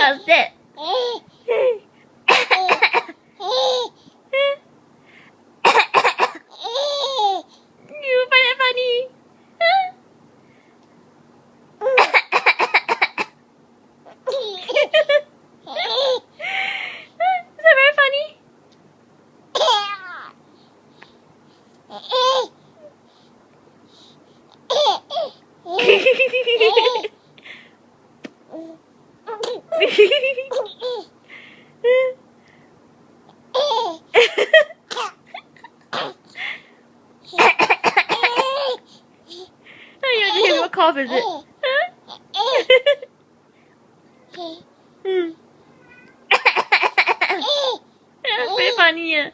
does this. You find it funny? Is that very funny? You have to hear what cough is it? That's very funny.